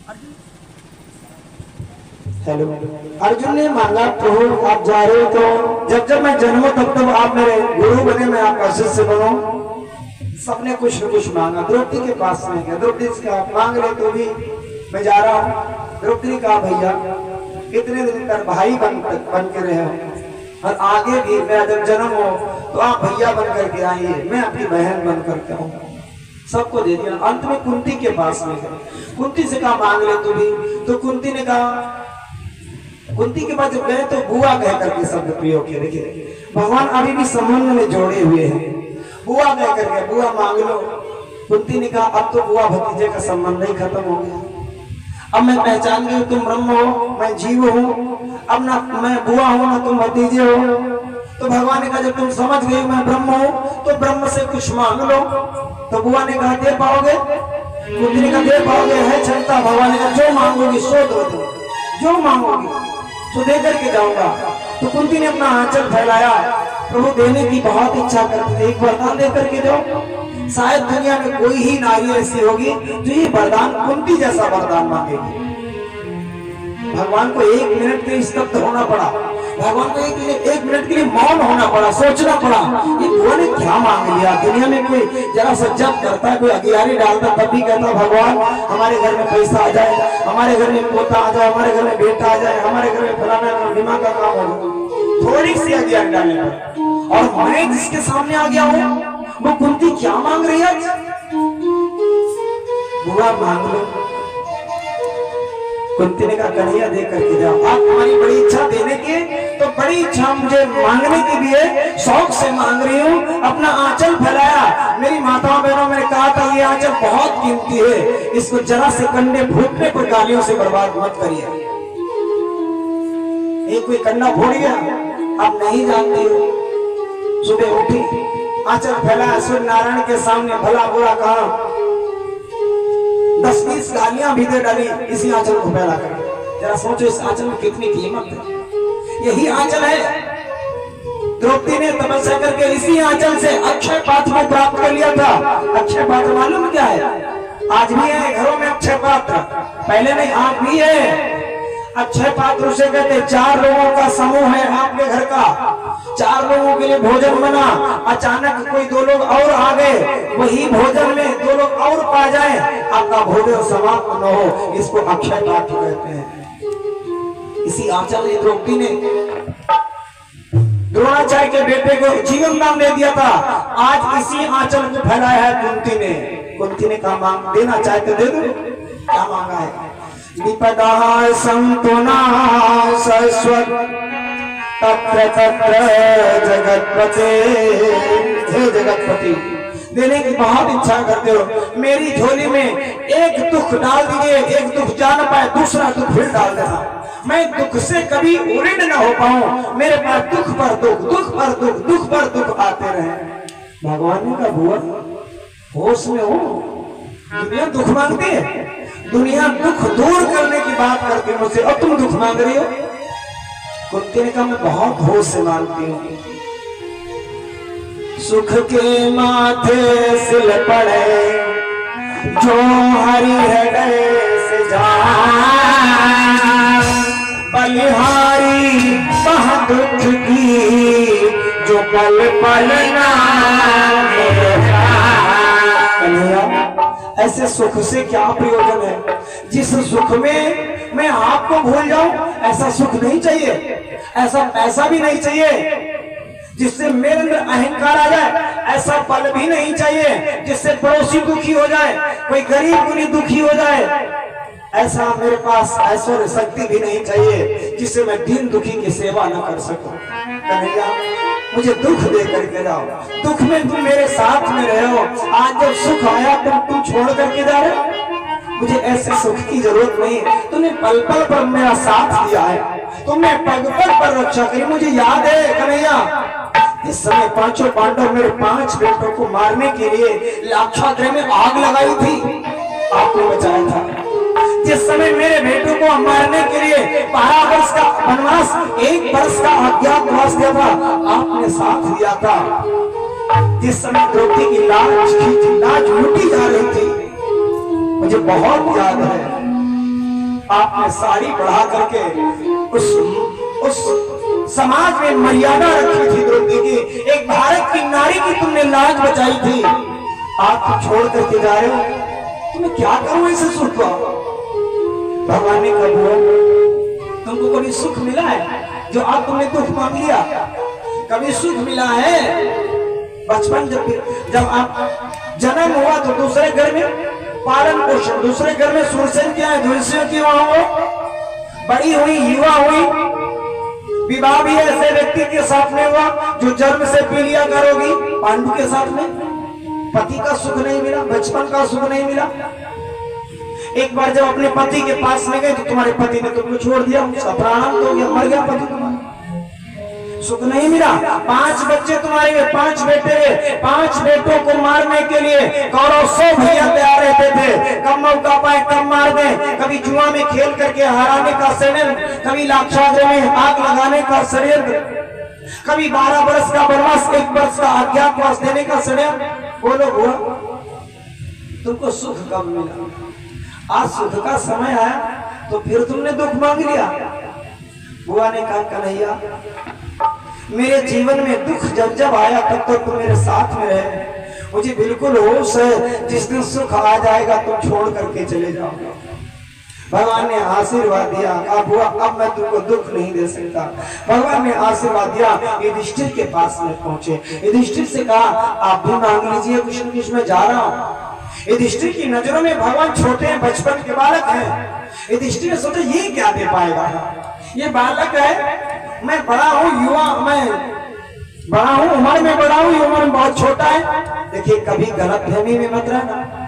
Hello, Arjun ने मांगा प्रभु आप जा रहे हो तो जब जब मैं जन्मूं तब तब आप मेरे गुरु बने, मैं आपका शिष्य बनूं। सबने कुछ न कुछ मांगा। द्रौपदी के पास में गया, द्रौपदी से आप मांग रहे तो भी मैं जा रहा हूँ। द्रौपदी ने कहा भैया इतने दिन तक भाई बन के रहे हो और आगे भी मेरा जब जन्म हो तो आप भैया बन करके आइए, मैं आपकी बहन बन करके आऊंगा। सबको दे दिया। अंत में कुंती के पास में गए, कुंती से कहा मांग ले तू भी। तो कुंती ने कहा, कुंती के पास जब गए तो बुआ कह करके शब्द प्रयोग किया। देखिए भगवान अभी भी संबंध में जोड़े हुए हैं। बुआ कह करके, बुआ मांग लो। कुंती ने कहा अब तो बुआ भतीजे का संबंध ही खत्म हो गया। अब मैं पहचान गई तुम ब्रह्म हो, मैं जीव हूँ। अब ना मैं बुआ हूँ ना तुम भतीजे हो। तो भगवान ने कहा जब तुम समझ गई मैं ब्रह्म हूँ तो ब्रह्म से कुछ मांग लो। तो बुआ ने कहा दे पाओगे? कुंती ने कहा दे पाओगे, है क्षमता। भगवान ने कहा जो मांगोगी सो दो, जो मांगोगी तो दे करके जाऊंगा। तो कुंती ने अपना आंचल फैलाया, प्रभु देने की बहुत इच्छा करती थी, एक वरदान दे करके जाओ। शायद दुनिया में कोई ही नारी ऐसी होगी जो ये वरदान कुंती जैसा वरदान मांगेगी। भगवान को एक मिनट के लिए स्तब्ध होना पड़ा, भगवान को एक मिनट के लिए मौन होना पड़ा, सोचना पड़ा ये बुआ ने क्या मांग लिया। दुनिया में कोई जरा सा जब करता है, कोई अगियारी डालता तब भी कहता भगवान हमारे घर में पैसा आ जाए, हमारे घर में पोता आ जाए, हमारे घर में बेटा आ जाए, हमारे घर में फलाना बीमा का काम हो जाए। थोड़ी सी अगियारी डालने पर और मैं जिसके सामने आ गया हूँ वो कुंती क्या मांग रही है? बुआ मांग लो। कुंती ने कहा कन्हैया दे करके जाओ। आप तुम्हारी बड़ी इच्छा देने की, तो बड़ी इच्छा मुझे मांगने की भी है, शौक से मांग रही हूँ। अपना आंचल फैलाया। मेरी माताओं बहनों मैंने कहा था ये आंचल बहुत कीमती है, इसको जरा से कंडे फूटने पर गालियों से बर्बाद मत करिए। एक कोई कंडा फोड़ गया, आप नहीं जानती हो। सुबह उठी, आंचल फैलाया, सूर्य नारायण के सामने भला बुरा कहा, 10-20 गालियां भी दे डाली इसी आंचल को फैला कर। जरा सोचो इस आंचल में कितनी कीमत है। यही आंचल है, द्रौपदी ने तपस्या करके इसी आंचल से अक्षय पात्र को प्राप्त कर लिया था। अक्षय पात्र मालूम क्या है? आज भी है घरों में अक्षय पात्र, पहले नहीं आज भी है। अक्षय पात्र उसे कहते 4 लोगों का समूह है आपके घर का, 4 लोगों के लिए भोजन बना, अचानक कोई 2 लोग और आ गए, वही भोजन में 2 लोग और पा जाए, आपका भोजन समाप्त न हो, इसको अक्षय पात्र कहते हैं। इसी आंचल ने द्रौपदी ने द्रोणाचार्य के बेटे को जीवन दान दे दिया था। आज इसी आंचल को फैलाया है कुंती ने। कुंती ने कहा मांग देना चाहते दे दो। क्या मांगा है? विपदा संतुना शाश्वत तत्र तत्र जगतपते। हे जगतपति, देने की बहुत इच्छा करते हो, मेरी झोली में एक दुख डाल दीजिए, एक दुख जा न पाए दूसरा दुख फिर डाल देना, मैं दुख से कभी उऋण न हो पाऊं। मेरे पास दुख पर दुख, दुख पर दुख, दुख पर दुख आते रहे। भगवान ने कहा बुआ होश में हो, दुनिया दुख मांगती है, दुनिया दुख दूर करने की बात करती है मुझसे, और तुम दुख मांग रही हो। कुंती ने कहा मैं बहुत होश से मांगती हूँ। सुख के माथे सिल पड़े जो हरि हृदय से जान, बलिहारी वह दुख की जो पल पल नाम। ऐसे सुख से क्या प्रयोजन है? जिस सुख में मैं आपको भूल जाऊं, ऐसा सुख नहीं चाहिए, ऐसा पैसा भी नहीं चाहिए जिससे मेरे अंदर अहंकार आ जाए, ऐसा पल भी नहीं चाहिए जिससे पड़ोसी दुखी हो जाए, कोई गरीब गुनी दुखी हो जाए, ऐसा मेरे पास ऐश्वर्य शक्ति भी नहीं चाहिए जिससे मैं दीन दुखी की सेवा न कर सकूं। कन्हैया मुझे दुख दे करके जाओ, दुख में तुम मेरे साथ में रहे हो, आज जब सुख आया तुम छोड़ करके जा रहे हो। मुझे ऐसे सुख की जरूरत नहीं, तुमने पल पल पर मेरा साथ दिया है, तुमने पग पग पर रक्षा करी। मुझे याद है कन्हैया, इस समय 5 पांडव मेरे 5 बेटों को मारने के लिए लाक्षागृह में आग लगाई थी, आपको बचाया था। जिस समय मेरे बेटों को मारने के लिए 12 वर्ष का वनवास, 1 वर्ष का अज्ञातवास दिया था, आपने साथ दिया था। जिस समय द्रौपदी की लाज लूटी जा रही थी, मुझे बहुत याद है। आपने साड़ी बढ़ा करके उस समाज में मर्यादा रखी थी द्रौपदी की, एक भारत की नारी की तुमने लाज बचाई थी, आप छोड़ करके जा रहे हो, तुम्हें क्या करूं इसे सुख को? भगवान ने कहा तुमको कभी सुख मिला है जो आज तुमने दुख मांग लिया? कभी सुख मिला है? बचपन जब आप जन्म हुआ तो दूसरे घर में पालन पोषण, दूसरे घर में सुरसेन क्या है, धुलसेन की वहां हो, बड़ी हुई, युवा हुई, विवाह भी ऐसे व्यक्ति के साथ में हुआ जो जन्म से पी लिया करोगी। पांडु के साथ में पति का सुख नहीं मिला, बचपन का सुख नहीं मिला। एक बार जब अपने पति के पास में गए तो तुम्हारे पति ने तुमको छोड़ दिया, प्राणांत हो गया, मर गया पति तुम्हारा, सुख नहीं मिला। 5 बच्चे तुम्हारे, 5 बेटे, 5 बेटों को मारने के लिए कौरव 100 भैया तैयार रहते थे, कब मौका पाए कब मार दे, कभी जुआ में खेल करके हराने का षड्यंत्र, कभी लाक्षागृह में आग लगाने का षड्यंत्र, कभी 12 वर्ष का वनवास, 1 वर्ष का अज्ञातवास देने का षड्यंत्र। बोलो बुआ, तुमको सुख कब मिला? आज सुख का समय आया तो फिर तुमने दुख मांग लिया। बुआ ने कहा कन्हैया, मेरे जीवन में दुख जब जब आया तब तक तुम मेरे साथ में रहे, मुझे बिल्कुल होश है, जिस दिन सुख आ जाएगा तुम छोड़ करके चले जाओगे। भगवान ने आशीर्वाद दिया, अब हुआ अब मैं तुमको दुख नहीं दे सकता। भगवान ने आशीर्वाद दिया, युधिष्ठिर के पास में पहुंचे, युधिष्ठिर से कहा आप भी मांग लीजिए कुछ न कुछ, मैं जा रहा हूँ। युधिष्ठिर की नजरों में भगवान छोटे हैं, बचपन के बालक हैं। युधिष्ठिर ने सोचा ये क्या दे पाएगा, ये बालक है, मैं बड़ा हूँ, युवा, मैं बड़ा हूँ, उम्र में बड़ा हूँ, उम्र में बहुत छोटा है। देखिए कभी गलतफहमी में मत रहना।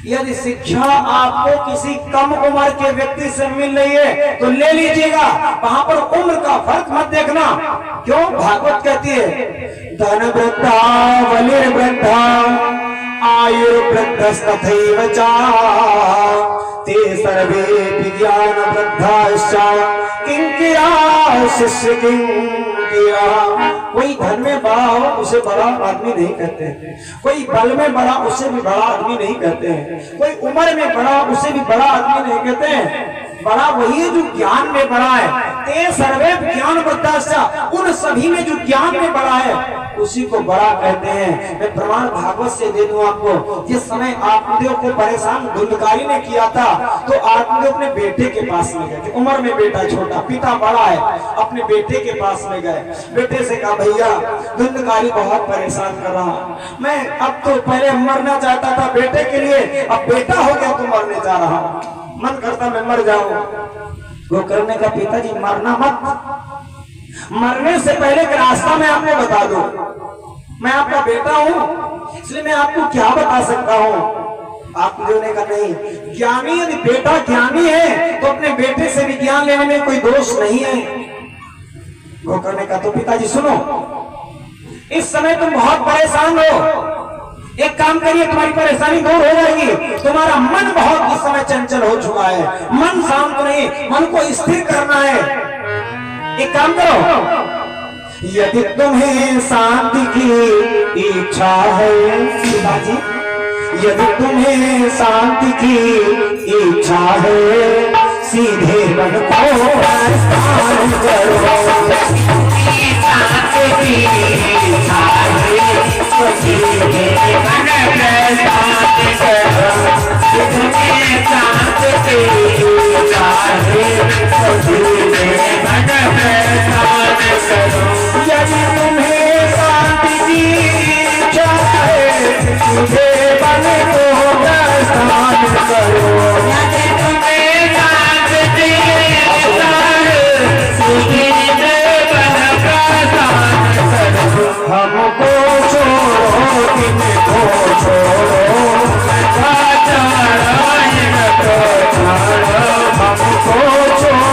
यदि शिक्षा आपको किसी कम उम्र के व्यक्ति से मिल रही है तो ले लीजिएगा, वहां पर उम्र का फर्क मत देखना। क्यों? भागवत कहती है धन वृद्धा बलिर्वृद्धा आयुर्वृद्धस्तथैव च ते सर्वे विज्ञान वृद्धाश्च किंकिरा शिष्य किंकिरा। कोई धन में बड़ा हो उसे बड़ा आदमी नहीं कहते हैं, कोई बल में बड़ा उसे भी बड़ा आदमी नहीं कहते हैं, कोई उम्र में बड़ा उसे भी बड़ा आदमी नहीं कहते हैं। बड़ा वही है जो ज्ञान में बड़ा है। ते सर्वे ज्ञान वृद्धाश्च, उन सभी में जो ज्ञान में बड़ा है उसी को बड़ा कहते हैं। मैं प्रमाण भागवत से दे दूं आपको। जिस समय आत्मदेव को परेशान धुंधकारी ने किया था तो आत्मदेव अपने बेटे के पास में गए, उम्र में बेटा छोटा, पिता बड़ा है, अपने बेटे के पास में गए। बेटे से कहा भैया धुंधकारी बहुत परेशान कर रहा, मैं अब तो पहले मरना चाहता था बेटे के लिए, अब बेटा हो गया तो मरने जा रहा हूं, मन करता मैं मर जाऊं। गोकर्ण का पिताजी मरना मत, मरने से पहले एक रास्ता मैं आपको बता दूं, मैं आपका बेटा हूं इसलिए मैं आपको क्या बता सकता हूं। आत्मदेव ने कहा नहीं, ज्ञानी यदि बेटा ज्ञानी है तो अपने बेटे से भी ज्ञान लेने में कोई दोष नहीं है। गोकर्ण ने कहा तो पिताजी सुनो, इस समय तुम बहुत परेशान हो, एक काम करिए तुम्हारी परेशानी दूर हो जाएगी। तुम्हारा मन बहुत इस समय चंचल हो चुका है, मन शांत नहीं, मन को स्थिर करना है। एक काम करो, यदि तुम्हें शांति की इच्छा है पिताजी, यदि तुम्हें शांति की इच्छा है सीधे मन को प्रस्थान करो। शांति की इच्छा है सीधे मन प्रस्थान करो। तुम्हें शांति की इच्छा है सीधे मन प्रस्थान करो। यदि तुम्हें शांति की इच्छा है सीधे मन को प्रस्थान करो। यदि तुम्हें शांति की इच्छा है सीधे मन प्रस्थान करो। हमको छोड़ो इनको छोड़ो, हमको छोड़ो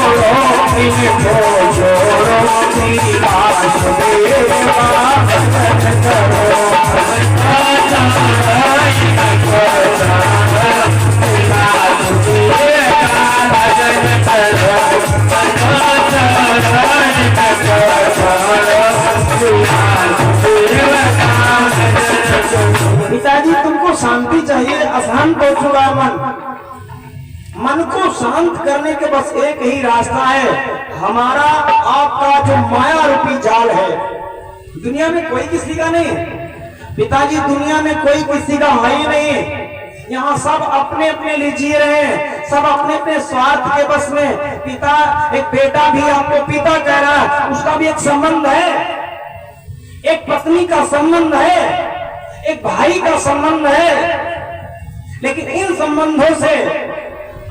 इनको छोड़ो, करो मन को शांत करने के बस एक ही रास्ता है, हमारा आपका जो माया रूपी जाल है। दुनिया में कोई किसी का नहीं पिताजी, दुनिया में कोई किसी का है ही नहीं। यहाँ सब अपने अपने लिए जी रहे हैं, सब अपने अपने स्वार्थ के बस में। पिता, एक बेटा भी आपको पिता कह रहा है, उसका भी एक संबंध है, एक पत्नी का संबंध है, एक भाई का संबंध है। लेकिन इन संबंधों से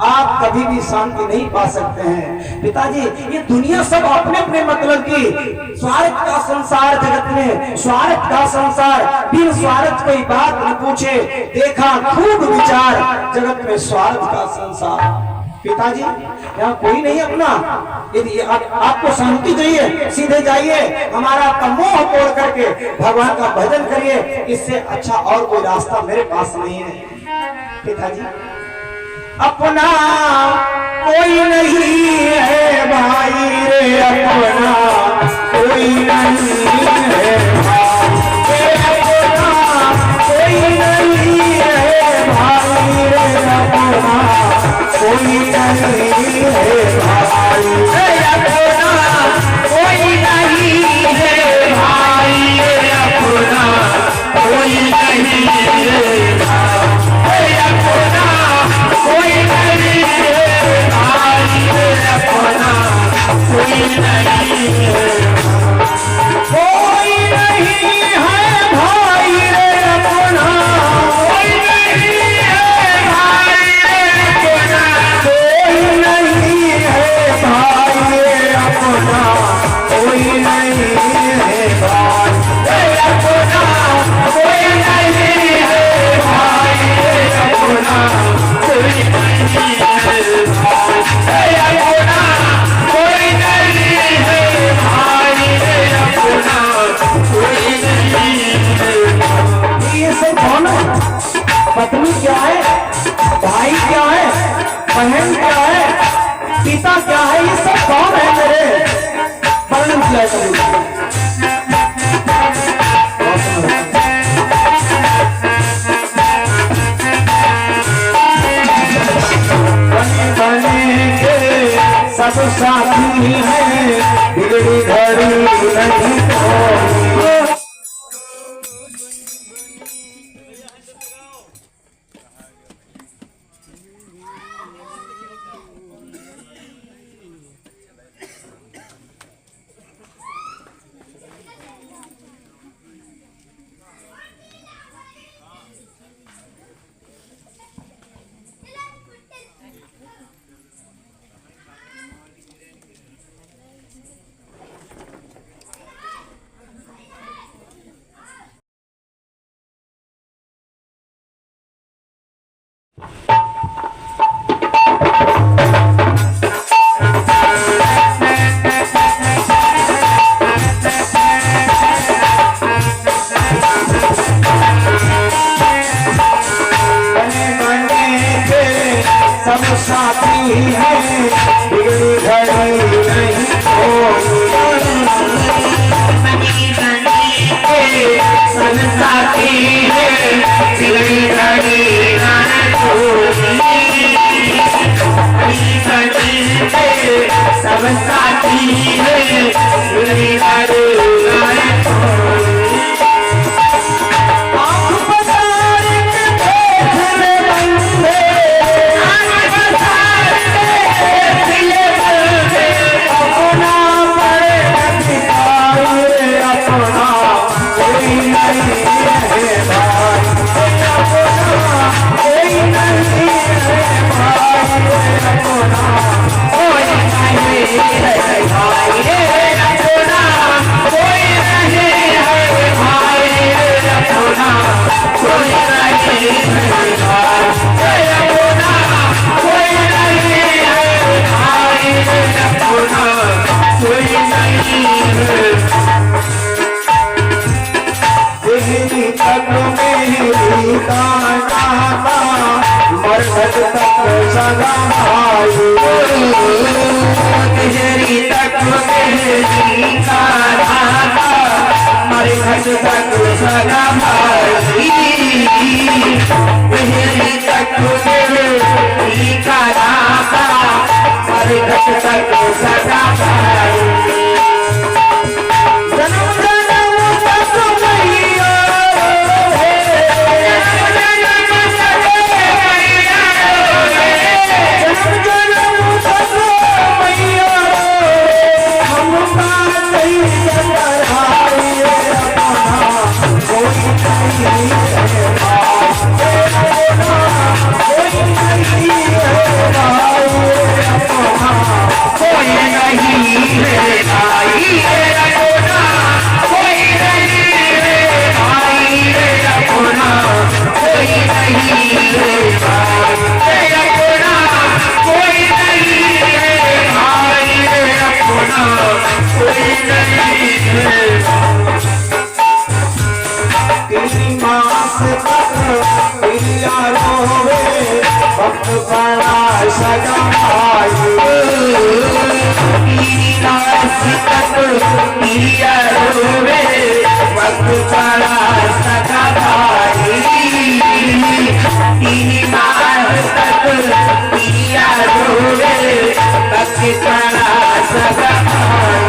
आप कभी भी शांति नहीं पा सकते हैं पिताजी। ये दुनिया सब अपने अपने मतलब की, स्वार्थ का संसार जगत में, स्वार्थ का संसार, बिन स्वार्थ कोई बात न पूछे, देखा खूब विचार, जगत में स्वार्थ का संसार। पिताजी यहाँ कोई नहीं अपना, यदि आपको शांति चाहिए सीधे जाइए, हमारा आपका मोह तोड़ करके भगवान का भजन करिए, इससे अच्छा और कोई रास्ता मेरे पास नहीं है। पिताजी अपना कोई नहीं है भाई रे, अपना कोई नहीं है भाई, अपना कोई नहीं है भाई रे, अपना कोई नहीं है भाई, अपना कोई नहीं है भाई, अपना कोई नहीं है भाई, अपना कोई नहीं है भाई, अपना कोई नहीं है, कोई नहीं है भाई रे, अपना कोई नहीं है भाई, अपना कोई नहीं है भाई, अपना कोई नहीं है भाई, अपना कोई नहीं है भाई, अपना कोई नहीं है भाई, अपना कोई नहीं है भाई, अपना कोई नहीं है। ये सब कौन है? पत्नी क्या है, भाई क्या है, बहन क्या है, पिता क्या है, ये सब कौन है मेरे? वर्णन किया करें। सब साथी है, बिगड़ी घड़ी नहीं तो। सब साथी है, बिगड़ी घड़ी नहीं सब साथी है, बिगड़ी घड़ी सब साथी है, बिगड़ी घड़ी मरघट तक सगा भाई, तिजरी तक मेरी का राधा, मरघट तक सगा भाई, तिजरी तक मेरी का राधा। सगा भाई पिया रोवे वक्त पड़ा सगा भाई 3 माह तक पिया रोवे वक्त पड़ा सगा भाई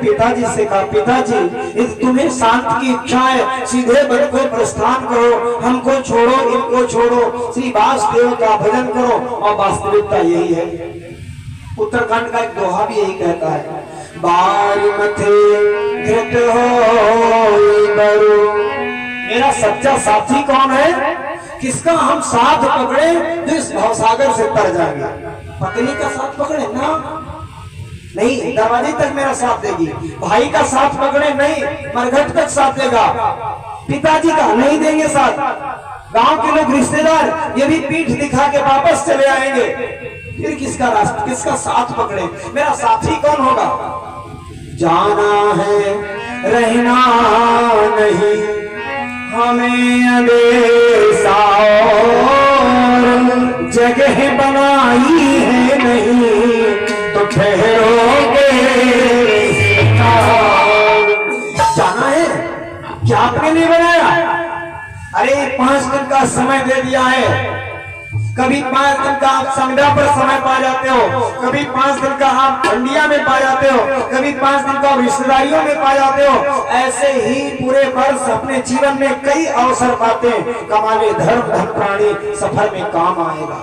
पिताजी से कहा, पिताजी तुम्हें शांत की इच्छा है, सीधे बन को प्रस्थान करो, हमको छोड़ो, इनको छोड़ो, श्री वासुदेव का भजन करो। और वास्तविकता यही है। उत्तराखंड का एक दोहा भी यही कहता है, बारी मथे घृत हो बरु। मेरा सच्चा साथी कौन है, किसका हम साथ पकड़े जो इस भवसागर से तर जाएंगे। पत्नी का साथ पकड़े ना, नहीं, दरवाजे तक मेरा साथ देगी। भाई का साथ पकड़े नहीं, मरघट तक साथ देगा। पिताजी का नहीं देंगे साथ। गांव के लोग रिश्तेदार ये भी पीठ दिखा के वापस चले आएंगे। फिर किसका रास्ता, किसका साथ पकड़े, मेरा साथी कौन होगा। जाना है रहना नहीं हमें अदेसा, जगह बनाई है नहीं तो ठहरोगे। जाना है क्या आपने नहीं बनाया, अरे 5 दिन का समय दे दिया है। कभी 5 दिन का आप संध्या पर समय पा जाते हो, कभी 5 दिन का आप ठंडिया में पा जाते हो, कभी 5 दिन का रिश्तेदारियों में पा जाते हो। ऐसे ही पूरे वर्ष अपने जीवन में कई अवसर पाते हैं। कमाले धर्म धन प्राणी सफर में काम आएगा।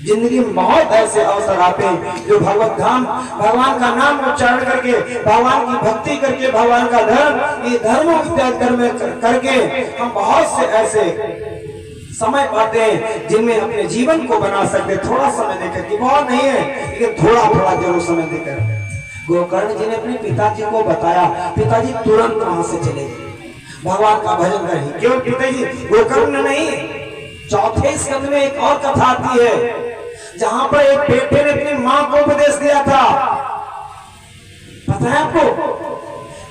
जिंदगी में बहुत ऐसे अवसर आते हैं जो भगवत धाम, भगवान का नाम उच्चारण करके, भगवान की भक्ति करके, भगवान का धर्म, ये धर्मों की त्याग करके हम बहुत से ऐसे समय पाते हैं जिनमें अपने जीवन को बना सकते। थोड़ा समय देकर कि बहुत नहीं है, लेकिन थोड़ा थोड़ा जरूर समय देकर। गोकर्ण जी ने अपने पिताजी को बताया, पिताजी तुरंत वहां से चले गए। भगवान का भजन करें। केवल पिताजी गोकर्ण नहीं, चौथे स्कंद में एक और कथा आती है जहां पर एक बेटे ने अपनी मां को उपदेश दिया था। पता है आपको,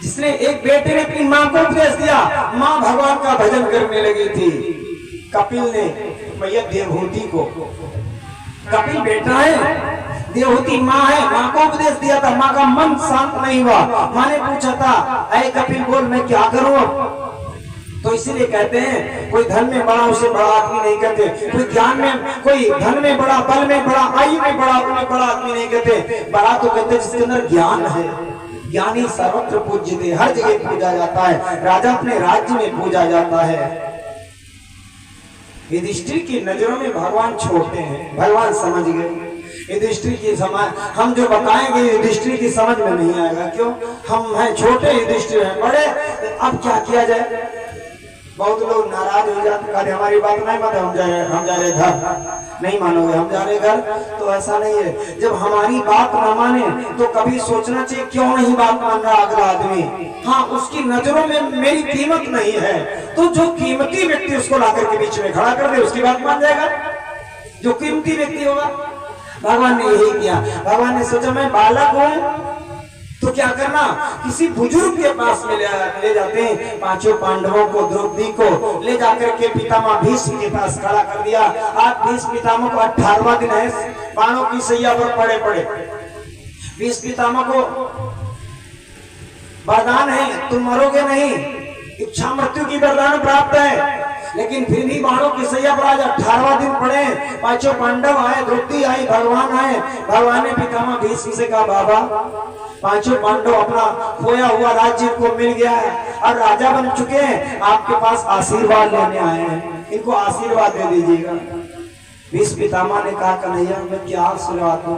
जिसने एक बेटे ने अपनी मां को उपदेश दिया, मां भगवान का भजन करने लगी थी। कपिल ने भैया देवहूति को, कपिल बेटा है, देवहूति मां है, मां को उपदेश दिया था। मां का मन शांत नहीं हुआ। मां ने पूछा था, अरे कपिल बोल मैं क्या करूं? तो इसीलिए कहते हैं कोई धन में बड़ा उसे बड़ा आदमी नहीं कहते, कोई ज्ञान में, कोई धन में बड़ा, बल में बड़ा, आयु में बड़ा, उन्हें बड़ा आदमी नहीं कहते। बड़ा तो कहते जिसके अंदर ज्ञान है। ज्ञानी सर्वत्र पूज्यते, हर जगह पूजा जाता है। राजा अपने राज्य में पूजा जाता है। युधिष्ठिर की नजरों में भगवान छोटे हैं, भगवान समझ गए। युधिष्ठिर की समझ हम जो बताएंगे युधिष्ठिर की समझ में नहीं आएगा। क्यों? हम हैं छोटे, युधिष्ठिर हैं बड़े। अब क्या किया जाए? बहुत लोग नाराज हो जाते, अरे हमारी बात नहीं माने, हम जा रहे घर। नहीं मानोगे, हम जा रहे घर। तो ऐसा नहीं है, जब हमारी बात ना माने तो कभी सोचना चाहिए क्यों नहीं बात मान रहा अगला आदमी। हाँ, उसकी नजरों में मेरी कीमत नहीं है, तो जो कीमती व्यक्ति उसको लाकर के बीच में खड़ा कर दे, उसकी बात मान जाएगा जो कीमती व्यक्ति होगा। भगवान ने यही किया। भगवान ने सोचा मैं बालक हूं तो क्या करना, किसी बुजुर्ग के पास में ले जाते हैं। पांचों पांडवों को, द्रौपदी को ले जाकर के पितामह भीष्म के पास खड़ा कर दिया। आज भीष्म पितामह को 18वां दिन है, बाणों की सैया पर पड़े। भीष्म पितामह को वरदान है, तुम मरोगे नहीं, इच्छा मृत्यु की वरदान प्राप्त है, लेकिन फिर भी बाणों की सैया पर आज 18वां दिन पड़े। पांचों पांडव आए, द्रौपदी आई, भगवान आए। भगवान ने पितामह भीष्म से कहा, बाबा पांचों पांडव अपना खोया हुआ राज्य को मिल गया है और राजा बन चुके हैं, आपके पास आशीर्वाद लेने आए हैं, इनको आशीर्वाद दे दीजिएगा। भीष्म पितामह ने कहा, कन्हैया मैं क्या आशीर्वाद दूं?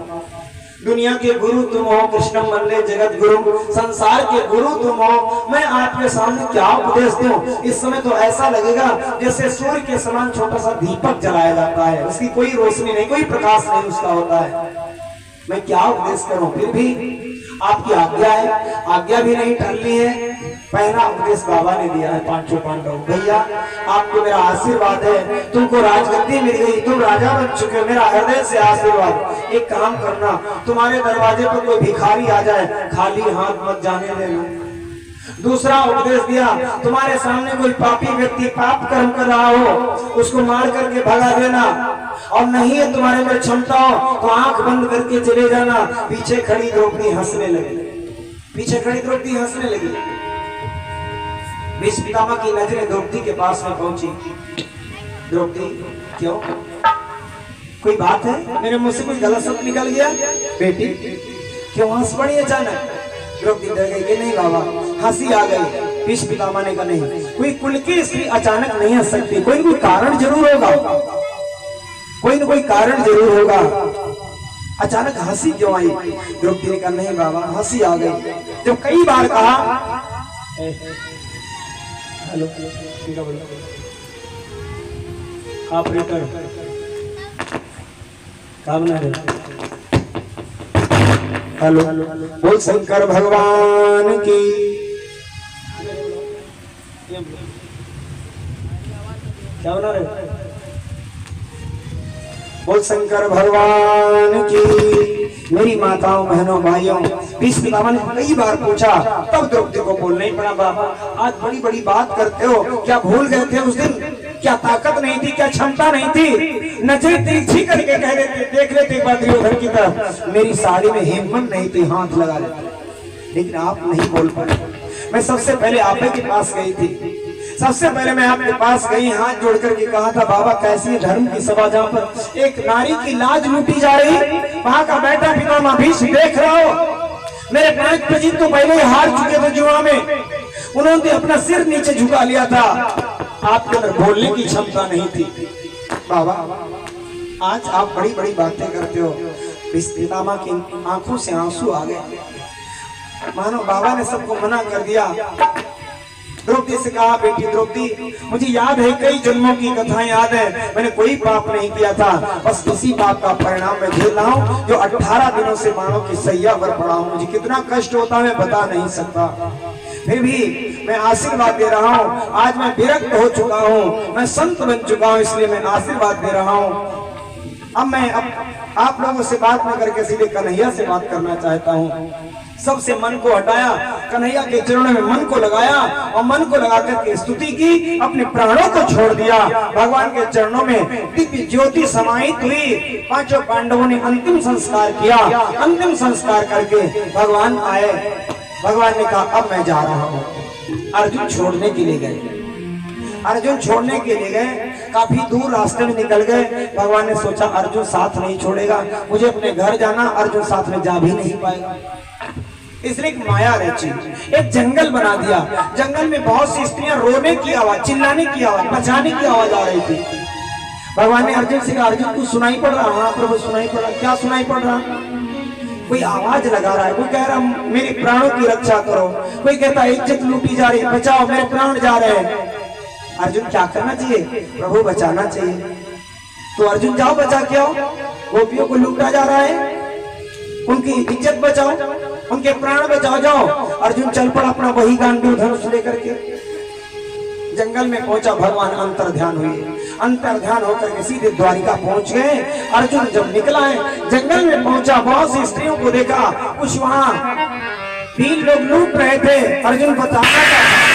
दुनिया के गुरु तुम हो, कृष्णम वंदे जगत गुरु, संसार के गुरु तुम हो, मैं आपके सामने क्या उपदेश दूं? इस समय तो ऐसा लगेगा जैसे सूर्य के समान छोटा सा दीपक जलाया जाता है, उसकी कोई रोशनी नहीं, कोई प्रकाश नहीं उसका होता है। मैं क्या उपदेश करूं? फिर भी आपकी आज्ञा है, आज्ञा भी नहीं टलनी है। पहला उपदेश बाबा ने दिया है पांचों पांडव, भैया आपको मेरा आशीर्वाद है, तुमको राजगद्दी मिल गई, तुम राजा बन चुके हो, मेरा हृदय से आशीर्वाद। एक काम करना, तुम्हारे दरवाजे पर कोई भिखारी आ जाए, खाली हाथ मत जाने देना। दूसरा उपदेश दिया, तुम्हारे सामने कोई पापी व्यक्ति पाप कर्म कर रहा हो, उसको मार करके भगा देना, और नहीं है तुम्हारे में क्षमता हो तो आंख बंद करके चले जाना। पीछे खड़ी द्रौपदी हंसने लगी, पीछे खड़ी द्रौपदी हंसने लगी। भीष्म पितामह की नजरें द्रौपदी के पास में पहुंची। द्रौपदी क्यों, कोई बात है? मेरे मुंह से कोई गलत शब्द निकल गया? बेटी क्यों हंस पड़ी अचानक? द्रौपदी डर गई कि नहीं बाबा, हंसी आ गई। भीष्म पितामह ने कहा नहीं, कोई कुल की स्त्री अचानक नहीं हंस सकती, कोई न कोई कारण जरूर होगा, कोई न कोई कारण जरूर होगा। अचानक हंसी क्यों आई? द्रौपदी ने कहा नहीं बाबा, हंसी आ गई। जब कई बार कहा, हेलो ऑपरेटर काम ना, हेलो बोल शंकर भगवान की। क्या बना रहे? बोल शंकर भगवान की। मेरी माताओं, बहनों, भाइयों, भीष्म पितामह ने कई बार पूछा, तब द्रौपदी को बोलना ही पड़ा, बाबा आज बड़ी बड़ी बात करते हो, क्या भूल गए थे उस दिन? क्या ताकत नहीं थी, क्या क्षमता नहीं थी? नजर तिरछी करके कह देते, देख लेते एक बार दुर्योधन की तरफ, मेरी साड़ी में हिम्मत नहीं थी हाथ लगा लेते, लेकिन आप नहीं बोल पाए। मैं सबसे पहले आप के पास गई थी, सबसे पहले मैं आपके पास गई, हाथ जोड़ करके कहा था, बाबा कैसी धर्म की सभा जहाँ पर एक नारी की लाज लूटी जा रही, वहां का बैठा पितामह भीष्म देख रहा हो। मेरे 5 प्रजित तो पहले ही हार चुके थे जुआ में, उन्होंने अपना सिर नीचे झुका लिया था, आपके अंदर बोलने की क्षमता नहीं थी। बाबा आज आप बड़ी बड़ी बातें करते हो। पितामह की आंखों से आंसू आ गए, मानो बाबा ने सबको मना कर दिया। द्रौपदी से कहा, बेटी द्रौपदी मुझे याद है, कई जन्मों की कथाएं याद है, मैंने कोई पाप नहीं किया था, बस इसी पाप का परिणाम मैं झेल रहा हूँ जो 18 दिनों से बाणों की सैया पर पड़ा हूँ। मुझे कितना कष्ट होता है मैं बता नहीं सकता, फिर भी मैं आशीर्वाद दे रहा हूँ। आज मैं विरक्त हो चुका हूँ, मैं संत बन चुका हूँ, इसलिए मैं आशीर्वाद दे रहा हूँ। अब मैं आप लोगों से बात न करके सीधे कन्हैया से बात करना चाहता हूँ। सबसे मन को हटाया, कन्हैया के चरणों में मन को लगाया और मन को लगा करके स्तुति की, अपने प्राणों को छोड़ दिया। भगवान के चरणों में दिव्य ज्योति समाहित हुई। पांचों पांडवों ने अंतिम संस्कार किया। अंतिम संस्कार करके भगवान आए। भगवान ने कहा अब मैं जा रहा हूँ। अर्जुन छोड़ने के लिए गए। अर्जुन छोड़ने के लिए गए, काफी दूर रास्ते में निकल गए। भगवान ने सोचा अर्जुन साथ नहीं छोड़ेगा, मुझे अपने घर जाना, अर्जुन साथ में जा भी नहीं पाएगा। इसलिए एक माया रची, एक जंगल बना दिया। जंगल में बहुत सी स्त्रियां रोने की आवाज, चिल्लाने की आवाज, बचाने की आवाज आ रही थी। भगवान ने अर्जुन से कहा अर्जुन कुछ सुनाई पड़ रहा? हाँ प्रभु सुनाई पड़ रहा। क्या सुनाई पड़ रहा? कोई आवाज लगा रहा है, कोई कह रहा मेरे प्राणों की रक्षा करो, कोई कहता है इज्जत लूटी जा रही, बचाओ मेरे प्राण जा रहे हैं। अर्जुन क्या करना चाहिए? प्रभु बचाना चाहिए। तो अर्जुन जाओ बचा के आओ, गोपियों को लूटा जा रहा है, उनकी इज्जत बचाओ, उनके प्राण बचाओ। जाओ। अर्जुन चल पड़ा अपना वही गांडीव धनुष लेकर के। जंगल में पहुंचा, भगवान अंतर ध्यान हुए। अंतर ध्यान होकर के सीधे द्वारिका पहुंच गए। अर्जुन जब निकला है, जंगल में पहुंचा, बहुत सी स्त्रियों को देखा, कुछ वहां 3 लोग लूट रहे थे। अर्जुन बताना था